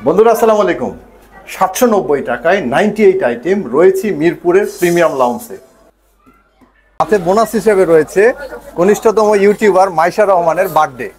বন্ধুরা আসসালামু আলাইকুম। 790 টাকায় 98 আইটেম রয়েছে মিরপুরের প্রিমিয়াম লাউঞ্জে। সাথে বোনাস হিসেবে রয়েছে কনিষ্ঠতম ইউটিউবার মাইশা রহমানের birthday.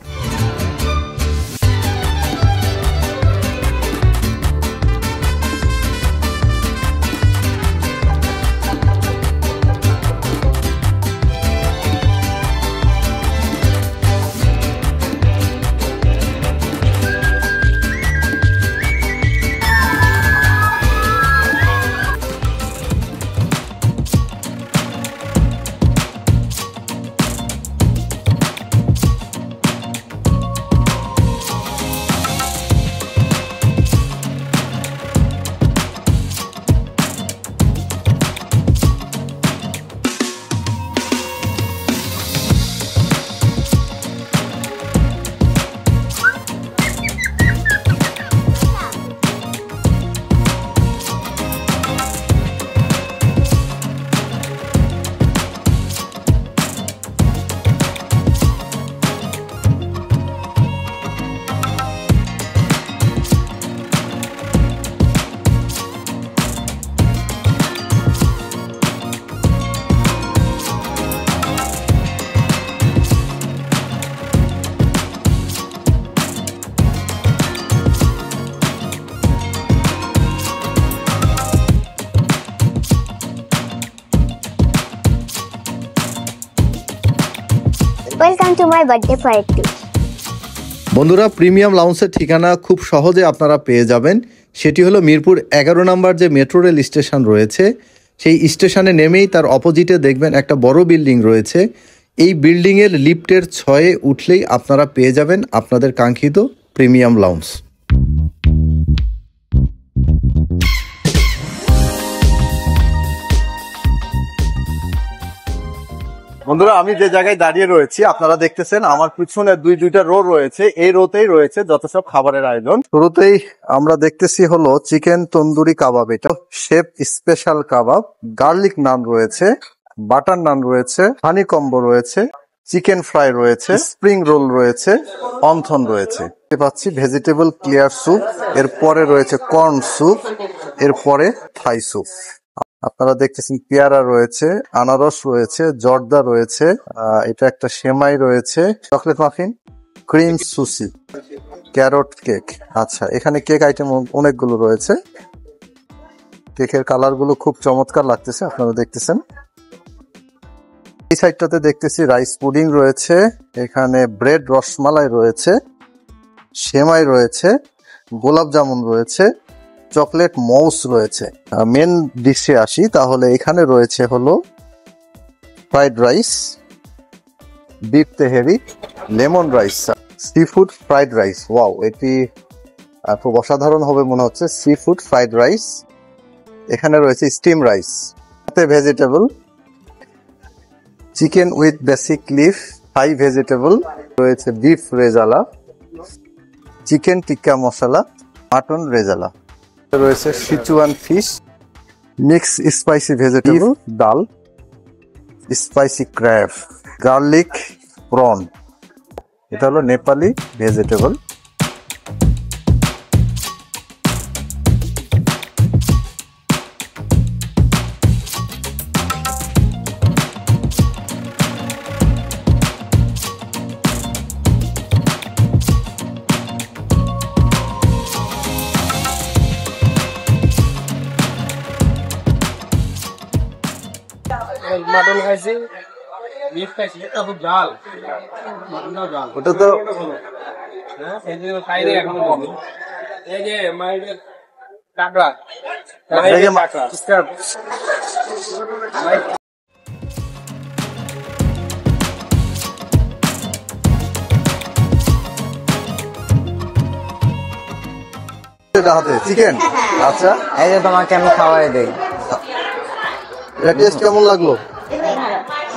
Welcome to my birthday party. বন্ধুরা প্রিমিয়াম লাউঞ্জের ঠিকানা খুব সহজে আপনারা পেয়ে যাবেন। সেটি হলো মিরপুর 11 নম্বর যে মেট্রো রেল স্টেশন রয়েছে, সেই স্টেশনে নেমেই তার অপোজিটে দেখবেন একটা বড় বিল্ডিং রয়েছে। এই বিল্ডিংয়ের লিফটের 6-এ উঠলেই আপনারা পেয়ে যাবেন আপনাদের কাঙ্ক্ষিত প্রিমিয়াম লাউঞ্জ। বন্ধুরা আমি যে জায়গায় দাঁড়িয়ে রয়েছি আপনারা দেখতেছেন আমার পিছনে দুইটা রো রয়েছে। এই রোতেই রয়েছে যত সব খাবারের আয়োজন। শুরুতেই আমরা দেখতেছি হলো চিকেন তন্দুরি কাবাব, এটা শেফ স্পেশাল কাবাব, গার্লিক নান রয়েছে, বাটার নান রয়েছে, হানি কম্বো রয়েছে, চিকেন ফ্রাই রয়েছে, স্প্রিং রোল রয়েছে, অন্থন রয়েছে। পাচ্ছি ভেজিটেবল ক্লিয়ার স্যুপ, এরপরে রয়েছে কর্ন স্যুপ, এরপরে থাই স্যুপ। আপনারা দেখতেছেন পেয়ারা রয়েছে, আনারস রয়েছে, জর্দা রয়েছে, এটা একটা সেমাই রয়েছে, chocolate muffin, cream Susi, carrot cake. আচ্ছা, এখানে কেক আইটেম অনেকগুলো রয়েছে। কেকের কালার গুলো খুব চমৎকার লাগতেছে, আপনারা দেখতেছেন। এই সাইডটাতে দেখতেছি রাইস পুডিং রয়েছে, এখানে ব্রেড রসমালাই রয়েছে, সেমাই রয়েছে, গোলাপ জামুন রয়েছে, চকলেট মৌস রয়েছে। মেন ডিশে আসি, তাহলে এখানে রয়েছে হলো fried rice, beef Tehri, lemon rice, sea food fried rice. Wow, এটি খুব অসাধারণ হবে মনে হচ্ছে। সি ফুড ফ্রাইড রাইস, এখানে রয়েছে স্টিম রাইস, সাথে vegetable, chicken with basic leaf, Thai vegetable রয়েছে, বিফ রেজালা, চিকেন টিক্কা মশলা, মাটন রেজালা রয়েছে, Sichuan fish, mix spicy vegetable, ডাল, স্পাইসি ক্র্যাব, গার্লিক প্রন। এটা হলো নেপালি ভেজিটেবল। মাটন খাইছি, বিফ খাইছি, এটা খুব ঝাল, মাটনটাও ঝাল। ওটা তো হ্যাঁ, এই যে খাইলে এখনো বমি। এই যে মাইরের কাকড়া, মাইরের কাকড়া, স্টার হাতে চিকেন। আচ্ছা, এই যে তোমাকে আমি খাওয়াই দেই। এটা টেস্ট কেমন লাগলো?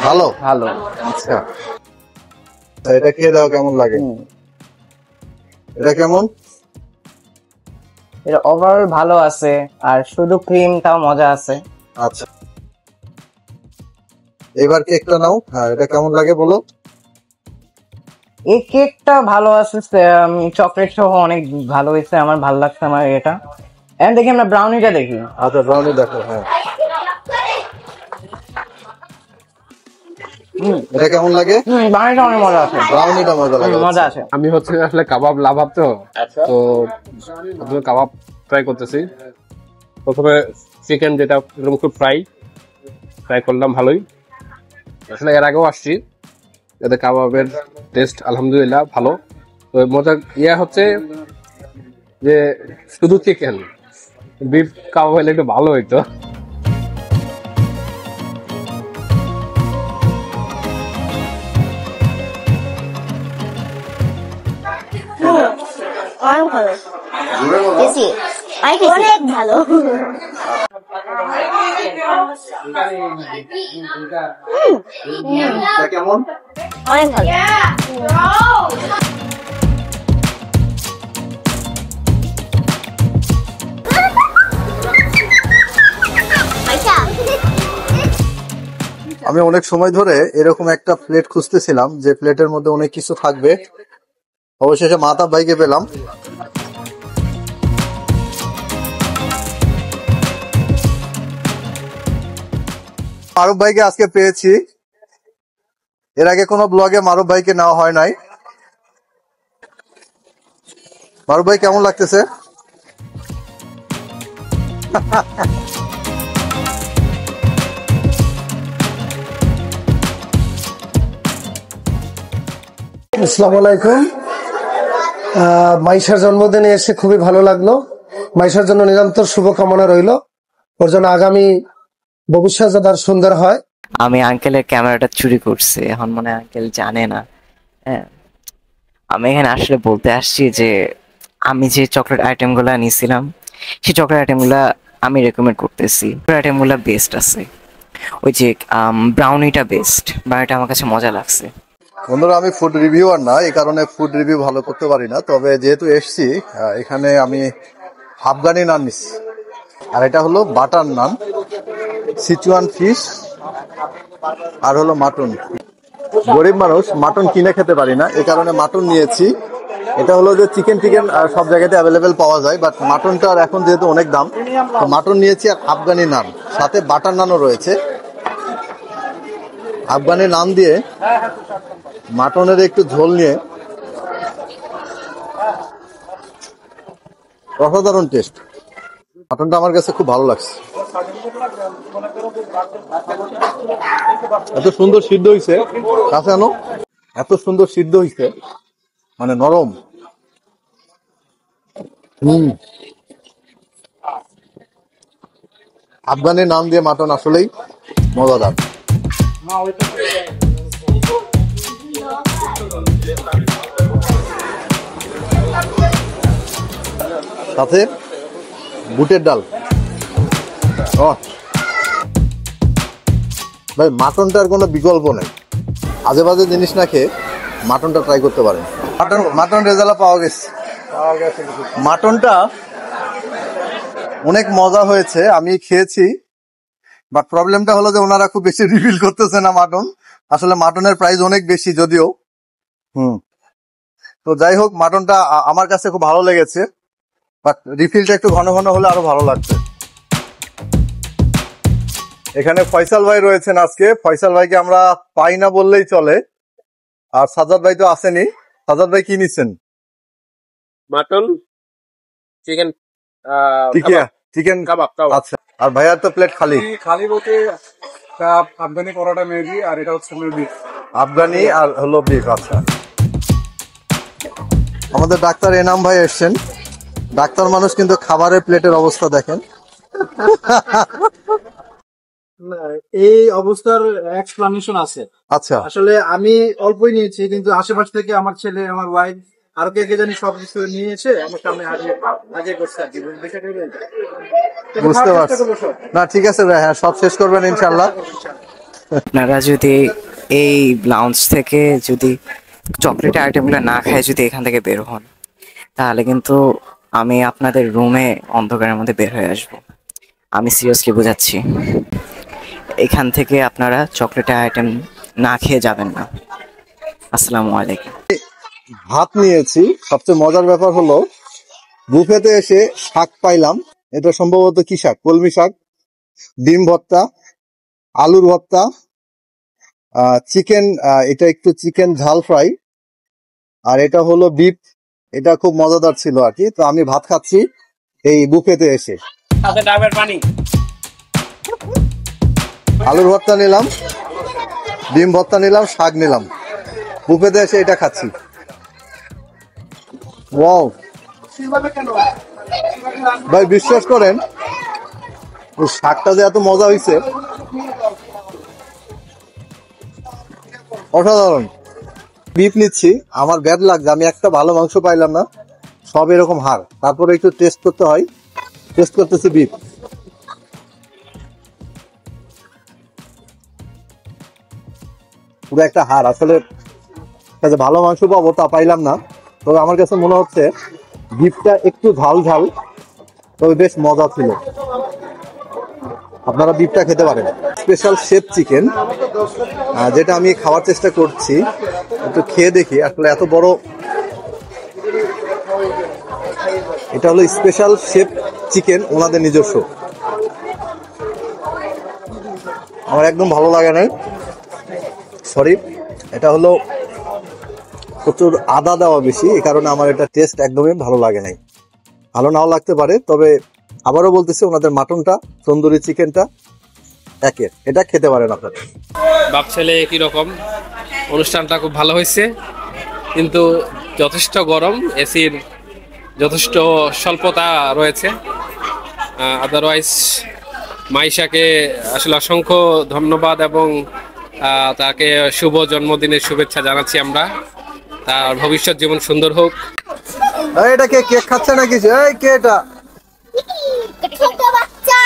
ভালো ভালো। আচ্ছা, এটা খেয়ে দাও কেমন লাগে। এটা কেমন? এটা ওভারঅল ভালো আছে, আর শুধু ক্রিমটাও মজা আছে। আচ্ছা, এবার কেকটা নাও। হ্যাঁ, এটা কেমন লাগে বলো। এই কেকটা ভালো আছে, চকলেট সহ অনেক ভালো হয়েছে, আমার ভালো লাগছে আমার এটা। এখন দেখি আমরা ব্রাউনিটা দেখি। আচ্ছা ব্রাউনি দেখো। হ্যাঁ, এটা কেমন লাগে? ব্রাউনিটা অনেক মজা আছে, ব্রাউনিটা মজা লাগে। মজা আছে। আমি হচ্ছে আসলে কাবাব লাভার তো, তো প্রথমে কাবাব ট্রাই করতেছি। প্রথমে চিকেন যেটা এরকম খুব ফ্রাই করলাম ভালোই। আসলে এর আগেও আসছি, এতে কাবাবের টেস্ট আলহামদুলিল্লাহ ভালো। তো মজা হচ্ছে যে শুধু চিকেন, বিফ কাবাব হলে একটু ভালো হইতো। অনেক ভালো বেশি অনেক ভালো কেমন? অনেক ভালো আচ্ছা আমি অনেক সময় ধরে এরকম একটা প্লেট খুঁজতেছিলাম যে প্লেটের মধ্যে অনেক কিছু থাকবে, অবশেষে মাতা ভাইকে পেলাম। মারুফ ভাইকে আজকে পেয়েছি, এর আগে কোনো ব্লগে মারুফ ভাইকে নেওয়া হয় নাই। মারুফ ভাই কেমন লাগতেছে? আসসালামু আলাইকুম। মাইশার জন্মদিনে এসে খুবই ভালো লাগলো। মাইশার জন্য নিরন্তর শুভকামনা রইল, ওর জন্য আগামী ভবিষ্যৎ যাতে আরো সুন্দর হয়। আমি আঙ্কেলের ক্যামেরাটা চুরি করছি, এখন মনে হয় আঙ্কেল জানে না। হ্যাঁ, আমি এখানে আসলে বলতে আসছি যে আমি যে চকলেট আইটেমগুলো নিয়েছিলাম, সেই চকলেট আইটেমগুলো আমি রেকমেন্ড করতেছি। চকলেট আইটেমগুলো বেস্ট আছে, ওই যে ব্রাউনিটা বেস্ট, ব্রাউনিটা আমার কাছে মজা লাগছে। বন্ধুরা, আমি ফুড রিভিউয়ার না, এই কারণে ফুড রিভিউ ভালো করতে পারি না। তবে যেহেতু এসছি, এখানে আমি আফগানি নান নিচ্ছি, আর এটা হলো বাটার নান, সিচুয়ান ফিশ, আর হলো মাটন। গরিব মানুষ, মাটন কিনে খেতে পারি না, এই কারণে মাটন নিয়েছি। এটা হলো যে চিকেন সব জায়গাতে অ্যাভেলেবেল পাওয়া যায়, বাট মাটনটার এখন যেহেতু অনেক দাম, তো মাটন নিয়েছি। আর আফগানি নান, সাথে বাটার নানও রয়েছে। আফগানি নান দিয়ে মাটনের একটু ঝোল নিয়ে অসাধারণ টেস্ট। মাটনটা আমার কাছে খুব ভালো লাগছে, এত সুন্দর সিদ্ধ হয়েছে। কাছে আনো, এত সুন্দর সিদ্ধ হয়েছে, মানে নরম। আফগানি নান দিয়ে মাটন আসলেই মজাদার। সাথে বুটের ডাল। ও ভাই, মাটনটার কোনো বিকল্প নেই। আজে বাজে জিনিস না খেয়ে মাটনটা ট্রাই করতে পারেন। মাটন রেজাল্ট পাওয়া গেছে। মাটনটা অনেক মজা হয়েছে, আমি খেয়েছি। বাট প্রবলেমটা হলো যে ওনারা খুব বেশি রিভিল করতেছে না মাটন। আসলে মাটনের প্রাইস অনেক বেশি যদিও। তো যাই হোক, মাটনটা আমার কাছে খুব ভালো লেগেছে, বাট রিফিলটা একটু ঘন ঘন হলে আরো ভালো লাগছে। এখানে ফয়সাল ভাই রয়েছেন আজকে। ফয়সাল ভাইকে আমরা পাই না বললেই চলে। আর সাজাদ ভাই তো আসেনি। সাজাদ ভাই কি নিচ্ছেন? মাটন, চিকেন, চিকেন কাবাব। আচ্ছা, আর ভাইয়ার তো প্লেট খালি। খালি বলতে আফগানি পরোটা মেবি, আর এটা হচ্ছে মেবি আফগানি আর হলো বিফ। আচ্ছা, আমাদের ডাক্তার এনাম ভাই এসছেন। ডাক্তার মানুষ, কিন্তু খাবারের প্লেটের অবস্থা দেখেন। এই অবস্থার এক্সপ্লানেশন আছে। আচ্ছা, আসলে আমি অল্পই নিয়েছি, কিন্তু আশেপাশ থেকে আমার ছেলে, আমার ওয়াইফ, আর কে জানি সবকিছু নিয়েছে আমার সামনে হাজির করছে আর কি। বুঝতে পারছি। না ঠিক আছে ভাই, হ্যাঁ সব শেষ করবেন ইনশাল্লাহ। আপনারা যদি এই লাউঞ্জ থেকে যদি চকলেট আইটেমগুলো না খায় যদি এখান থেকে বের হন, তাহলে কিন্তু আমি আপনাদের রুমে অন্ধকারের মধ্যে বের হয়ে আসবো। আমি সিরিয়াসলি বোঝাচ্ছি, এখান থেকে আপনারা চকলেট আইটেম না খেয়ে যাবেন না। আসসালামু আলাইকুম। ভাত নিয়েছি। সবচেয়ে মজার ব্যাপার হলো বুফেতে এসে শাক পাইলাম। এটা সম্ভবত কি শাক, কলমি শাক, ডিম ভর্তা, আলুর ভর্তা, চিকেন, এটা একটু চিকেন ঝাল ফ্রাই, আর এটা হলো বিফ। এটা খুব মজাদার ছিল আর কি। তো আমি ভাত খাচ্ছি এই বুফেতে এসে। আলুর ভর্তা নিলাম, ডিম ভর্তা নিলাম, শাক নিলাম, বুফেতে এসে এটা খাচ্ছি। ওয়াও ভাই, বিশ্বাস করেন শাকটা যে এত মজা হয়েছে, অসাধারণ। বিফ নিচ্ছি, আমার ব্যাড লাগছে, আমি একটা ভালো মাংস পাইলাম না, সব এরকম হাড়। তারপরে একটু টেস্ট করতে হয়, টেস্ট করতেছি বিফ। পুরো একটা হাড়। আসলে ভালো মাংস পাবো তা পাইলাম না, তবে আমার কাছে মনে হচ্ছে বিফটা একটু ঝাল ঝাল, তবে বেশ মজা ছিল। আপনারা বিফটা খেতে পারেন। স্পেশাল শেফ চিকেন, যেটা আমি খাওয়ার চেষ্টা করছি, একটু খেয়ে দেখি আসলে এত বড়। এটা হলো স্পেশাল শেফ চিকেন, ওনাদের নিজস্ব। আমার একদম ভালো লাগে নাই, সরি। এটা হলো প্রচুর আদা দেওয়া বেশি, এই কারণে আমার এটা টেস্ট একদমই ভালো লাগে নাই। ভালো নাও লাগতে পারে, তবে আবারও বলতেছি ওনাদের মাটনটা, তন্দুরি চিকেনটা একের, এটা খেতে পারেন আপনারা। বাপ ছেলে একই রকম। অনুষ্ঠানটা খুব ভালো হয়েছে, কিন্তু যথেষ্ট গরম, এসির যথেষ্ট স্বল্পতা রয়েছে। আদারওয়াইজ মাইশাকে আসলে অসংখ্য ধন্যবাদ এবং তাকে শুভ জন্মদিনের শুভেচ্ছা জানাচ্ছি আমরা। তার ভবিষ্যৎ জীবন সুন্দর হোক। এটা কে কেক খাচ্ছে নাকি? এই কে এটা? ছোট বাচ্চা।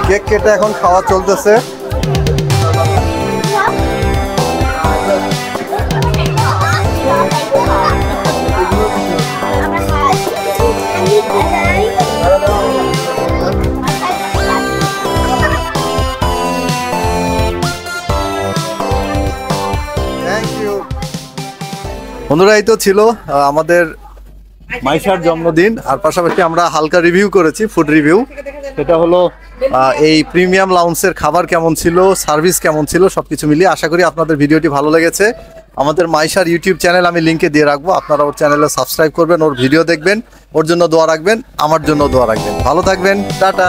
কেক কেটে এখন খাওয়া চলতেছে। বন্ধুরা, এই তো ছিল আমাদের মাইশার জন্মদিন, আর পাশাপাশি আমরা হালকা রিভিউ করেছি, ফুড রিভিউ। সেটা হলো এই প্রিমিয়াম লাউন্সের খাবার কেমন ছিল, সার্ভিস কেমন ছিল, সবকিছু মিলিয়ে আশা করি আপনাদের ভিডিওটি ভালো লেগেছে। আমাদের মাইশার ইউটিউব চ্যানেল আমি লিঙ্কে দিয়ে রাখবো, আপনারা ওর চ্যানেলে সাবস্ক্রাইব করবেন, ওর ভিডিও দেখবেন, ওর জন্য দোয়া রাখবেন, আমার জন্য দোয়া রাখবেন। ভালো থাকবেন, টাটা।